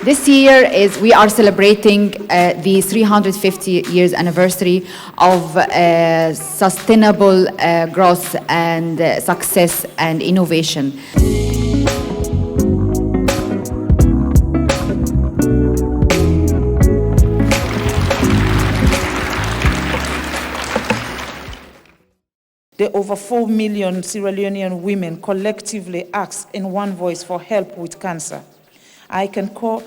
This year we are celebrating the 350 years anniversary of sustainable growth and success and innovation. The over 4 million Sierra Leonean women collectively ask in one voice for help with cancer. I call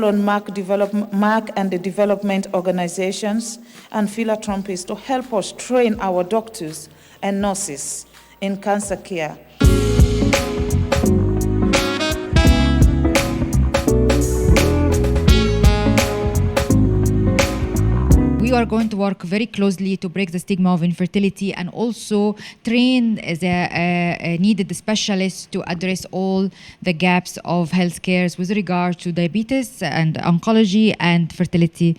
on Merck and the development organizations and philanthropists to help us train our doctors and nurses in cancer care. We are going to work very closely to break the stigma of infertility and also train the needed specialists to address all the gaps of healthcare with regard to diabetes and oncology and fertility.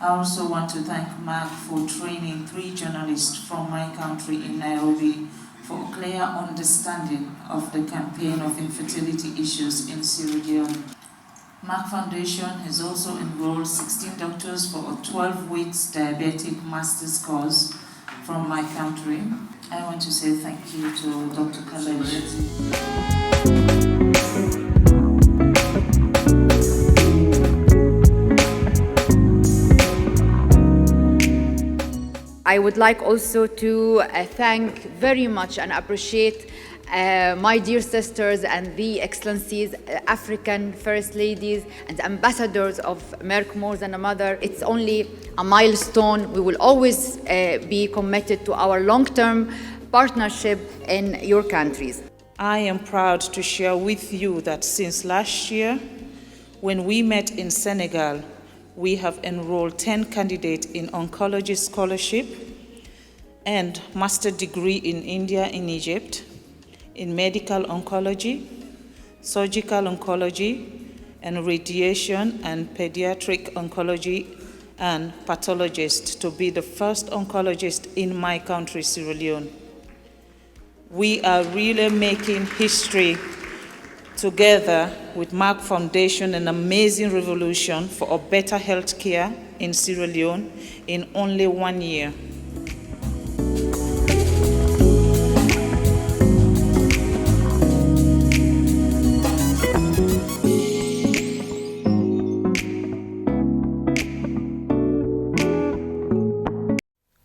I also want to thank Merck for training 3 journalists from my country in Nairobi for a clear understanding of the campaign of infertility issues in Sierra Leone. Merck Foundation has also enrolled 16 doctors for a 12 weeks diabetic master's course from my country. I want to say thank you to Dr. Kelej. I would like also to thank very much and appreciate my dear sisters and the excellencies, African First Ladies and ambassadors of Merck More Than a Mother. It's only a milestone. We will always be committed to our long-term partnership in your countries. I am proud to share with you that since last year, when we met in Senegal, we have enrolled 10 candidates in oncology scholarship and master degree in India and Egypt, in medical oncology, surgical oncology, and radiation and pediatric oncology and pathologist to be the first oncologist in my country, Sierra Leone. We are really making history together with Merck Foundation, an amazing revolution for a better health care in Sierra Leone in only 1 year.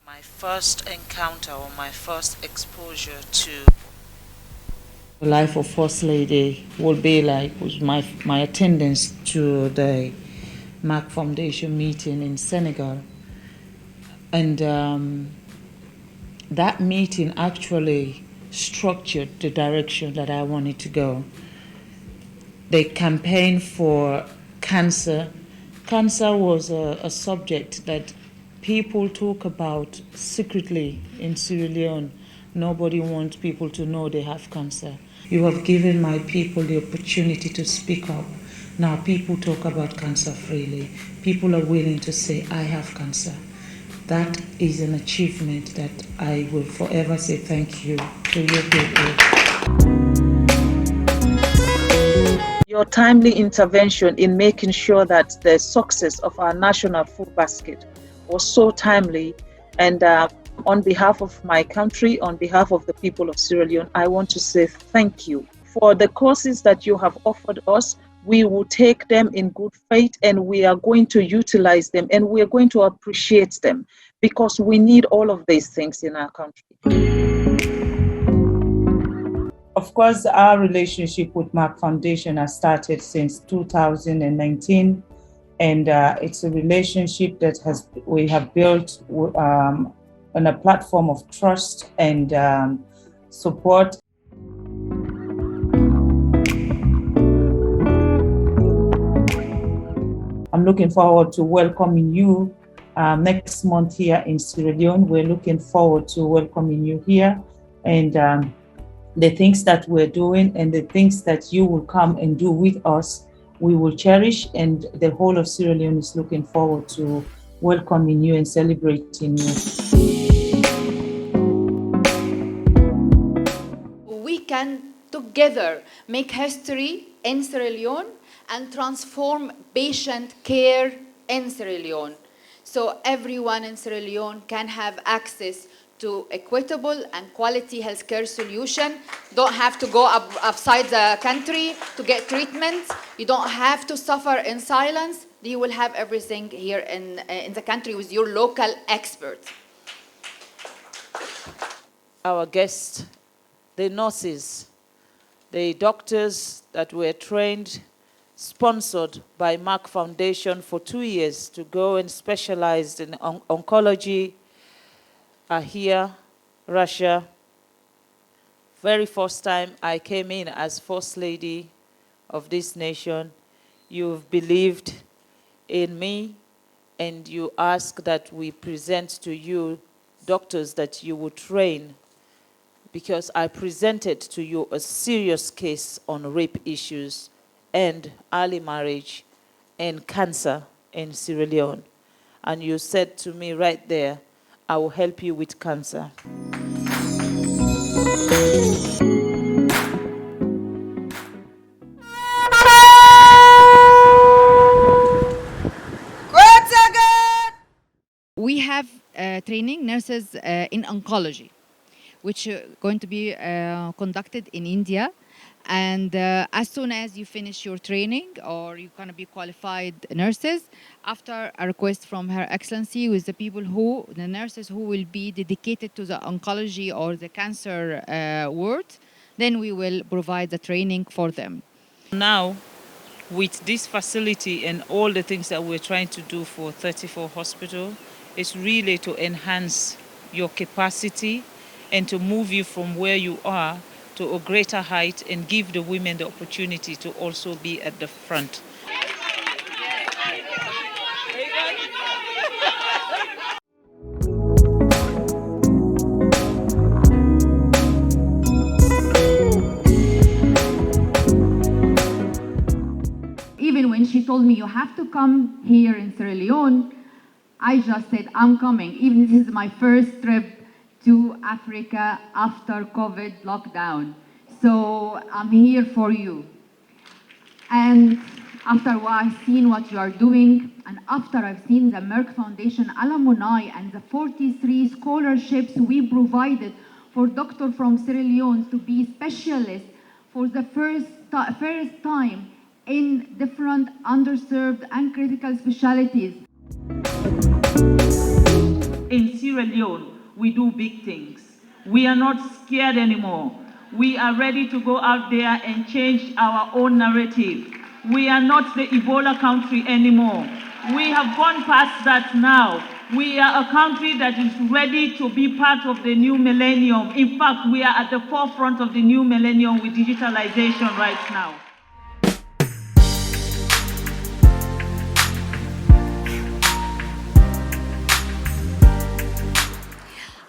My first encounter or my first exposure to the life of First Lady will be like was my attendance to the Merck Foundation meeting in Senegal. And that meeting actually structured the direction that I wanted to go. The campaign for cancer. Cancer was a subject that people talk about secretly in Sierra Leone. Nobody wants people to know they have cancer. You have given my people the opportunity to speak up. Now people talk about cancer freely. People are willing to say, I have cancer. That is an achievement that I will forever say thank you to you people. Your timely intervention in making sure that the success of our national food basket was so timely, and on behalf of my country, on behalf of the people of Sierra Leone, I want to say thank you for the courses that you have offered us. We will take them in good faith and we are going to utilize them and we are going to appreciate them because we need all of these things in our country. Of course, our relationship with Merck Foundation has started since 2019, and it's a relationship that we have built on a platform of trust and support. I'm looking forward to welcoming you next month here in Sierra Leone. We're looking forward to welcoming you here, and the things that we're doing and the things that you will come and do with us, we will cherish, and the whole of Sierra Leone is looking forward to welcoming you and celebrating you. We can together make history in Sierra Leone and transform patient care in Sierra Leone. So everyone in Sierra Leone can have access to equitable and quality healthcare solution. Don't have to go outside the country to get treatment. You don't have to suffer in silence. You will have everything here in the country with your local experts. Our guests, the nurses, the doctors that were trained, sponsored by Merck Foundation for 2 years to go and specialize in oncology, are here. Rasha, very first time I came in as First Lady of this nation, you've believed in me and you ask that we present to you doctors that you would train, because I presented to you a serious case on rape issues and early marriage and cancer in Sierra Leone. And you said to me right there, I will help you with cancer. We have training nurses in oncology, which are going to be conducted in India. And as soon as you finish your training or you're going to be qualified nurses, after a request from Her Excellency with the nurses who will be dedicated to the oncology or the cancer ward, then we will provide the training for them. Now, with this facility and all the things that we're trying to do for 34 Hospital, it's really to enhance your capacity and to move you from where you are to a greater height and give the women the opportunity to also be at the front. Even when she told me you have to come here in Sierra Leone, I just said I'm coming. Even this is my first trip to Africa after COVID lockdown. So I'm here for you. And after I've seen what you are doing, and after I've seen the Merck Foundation alumni and the 43 scholarships we provided for doctors from Sierra Leone to be specialists for the first time in different underserved and critical specialties. In Sierra Leone, we do big things. We are not scared anymore. We are ready to go out there and change our own narrative. We are not the Ebola country anymore. We have gone past that now. We are a country that is ready to be part of the new millennium. In fact, we are at the forefront of the new millennium with digitalization right now.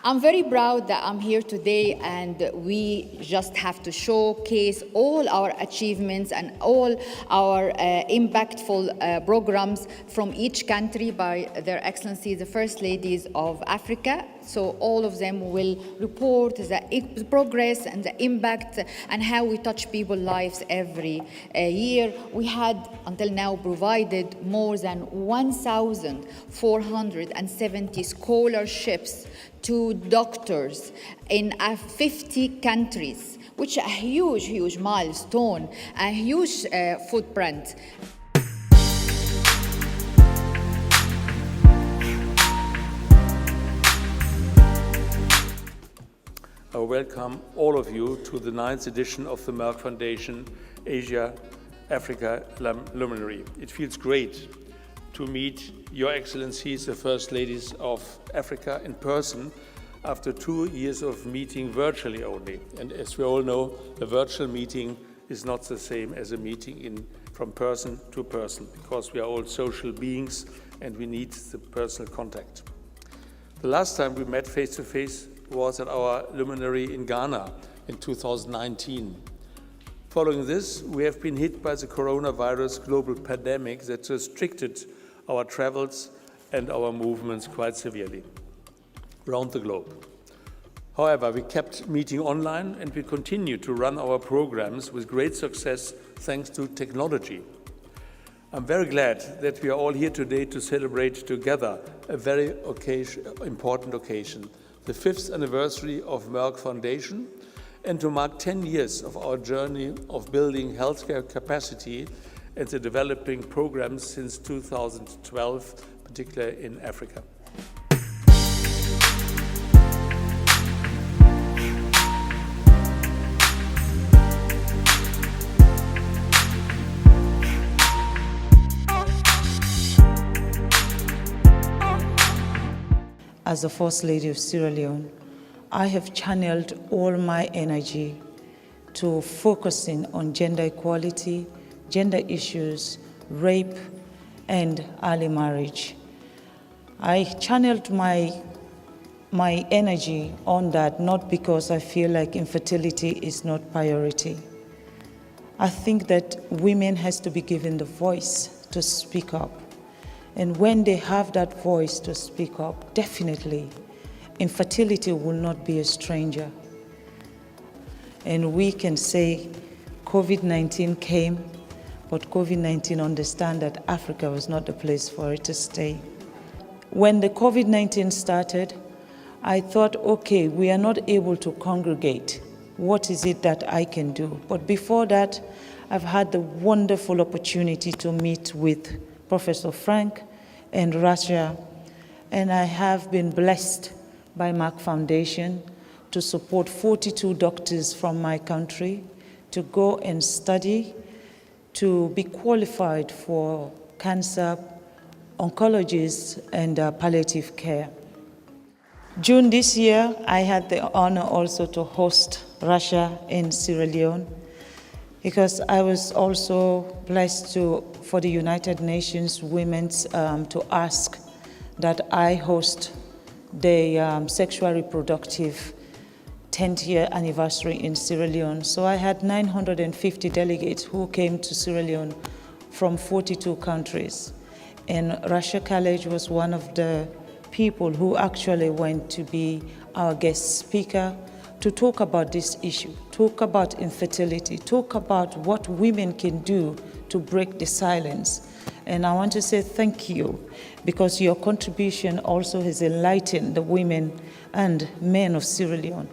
I'm very proud that I'm here today, and we just have to showcase all our achievements and all our impactful programs from each country by Their Excellency, the First Ladies of Africa. So all of them will report the progress and the impact and how we touch people's lives every year. We had until now provided more than 1,470 scholarships to doctors in 50 countries, which is a huge, huge milestone, a huge footprint. I welcome all of you to the 9th edition of the Merck Foundation Asia Africa Luminary. It feels great to meet Your Excellencies, the First Ladies of Africa in person after 2 years of meeting virtually only. And as we all know, a virtual meeting is not the same as a meeting from person to person, because we are all social beings and we need the personal contact. The last time we met face-to-face was at our luminary in Ghana in 2019. Following this, we have been hit by the coronavirus global pandemic that restricted our travels and our movements quite severely around the globe. However, we kept meeting online and we continue to run our programs with great success thanks to technology. I'm very glad that we are all here today to celebrate together a very important occasion, the 5th anniversary of Merck Foundation, and to mark 10 years of our journey of building healthcare capacity and the developing programs since 2012, particularly in Africa. As the First Lady of Sierra Leone, I have channeled all my energy to focusing on gender equality, gender issues, rape, and early marriage. I channeled my energy on that not because I feel like infertility is not priority. I think that women has to be given the voice to speak up. And when they have that voice to speak up, definitely, infertility will not be a stranger. And we can say COVID-19 came, but COVID-19 understand that Africa was not the place for it to stay. When the COVID-19 started, I thought, okay, we are not able to congregate. What is it that I can do? But before that, I've had the wonderful opportunity to meet with Professor Frank and Rasha, and I have been blessed by Merck Foundation to support 42 doctors from my country to go and study, to be qualified for cancer, oncologists, and palliative care. June this year, I had the honor also to host Rasha in Sierra Leone, because I was also blessed for the United Nations Women's to ask that I host the sexual reproductive 10th year anniversary in Sierra Leone. So I had 950 delegates who came to Sierra Leone from 42 countries. And Rasha Kelej was one of the people who actually went to be our guest speaker to talk about this issue, talk about infertility, talk about what women can do to break the silence. And I want to say thank you, because your contribution also has enlightened the women and men of Sierra Leone.